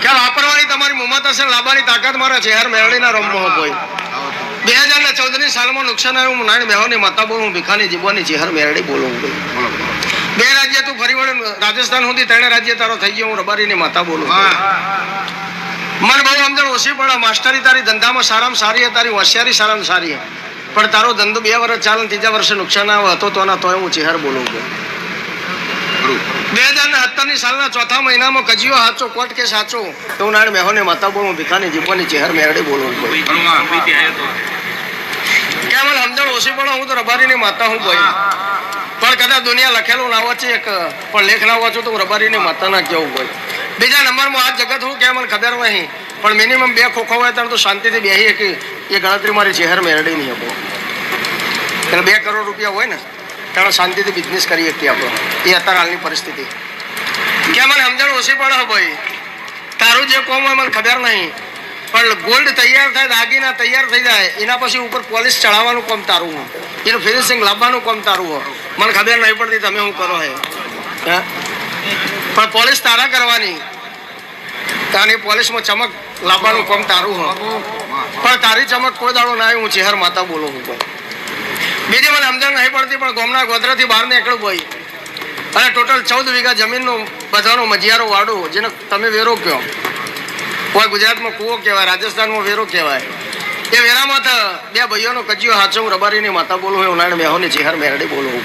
કે વાપરવાની તમારી મુમત હશે, લાવવાની તાકાત મારા ચહેર મેળવીના રમવો કોઈ. 2014ની સાલમાં નુકસાન આવ્યું. હું નાની બેહોની માતા બોલું, ભીખાની જીવવાની ચહેર મેળડી બોલું. બે રાજ્ય તું ફરી વળે રાજસ્થાન સુધી, 3 રાજ્ય તારો થઈ ગયો. હું રબારીની માતા બોલું. મને બહુ સમજણ ઓછી પડે. માસ્ટરી તારી ધંધામાં સારામાં સારી, તારી હોશિયારી સારામાં સારી, પણ તારો ધંધો 2 વર્ષ ચાલે, 3જા વર્ષે નુકસાન આવે હતો તોય હું ચહેર બોલું. 2017ની સાલના 4થા મહિનામાં કજિયો સાચો, કોર્ટ કે સાચો, તો હું નાની બેહોની માતા બોલું, ભીખાની જીવવાની ચહેર મેળડી બોલું. કેમ સમજણ ઓછી પડે. હું તો રબારીની માતા હું ભાઈ, પણ કદાચ દુનિયા લખેલું ના વાંચે, પણ લેખ ના વાંચું તો હું રબારીની માતા ના કેવું ભાઈ. બીજા નંબરમાં આ જગત હું કેમ મને ખબર નહીં, પણ મિનિમમ 2 ખોખો હોય ત્યારે તો શાંતિથી બેસી કે એ ગણતરી મારી ચહેર મેળડી નહીં આપો. એટલે 2 કરોડ રૂપિયા હોય ને ત્યારે શાંતિથી બિઝનેસ કરી શકીએ આપણો. એ અત્યારે હાલની પરિસ્થિતિ. કેમ મને સમજણ ઓછી પડે ભાઈ. તારું જે કોમ હોય મને ખબર નહીં, પણ ગોલ્ડ તૈયાર થાય, દાગીના તૈયાર થઈ જાય, એના પછી ઉપર પોલિશ ચડાવવાનું કામ તારું હોય, એનું ફિનિશિંગ લાવવાનું કામ તારું હોય. મને ખબર નહીં પડતી તમે શું કરો હે, પણ પોલિશ તારા કરવાની, તારી પોલિશમાં ચમક લાવવાનું કામ તારું હોય, પણ તારી ચમક કોઈ દાડો ના આવી. હું ચહેર માતા બોલું હું. બીજી મને સમજણ નહીં પડતી, પણ ગામના ગોધરાથી બહાર નીકળું ભાઈ, અને ટોટલ 14 વીઘા જમીનનું બધાનું મજિયારો વાડું, જેને તમે વેરો કહો. કોઈ ગુજરાતમાં કૂવો કહેવાય, રાજસ્થાનમાં વેરો કહેવાય. એ વેરામાં 2 ભાઈઓનો કજિયો સાચો, હું રબારીની માતા બોલું. હું નાની બેહોની ચહેર મેરડી બોલું.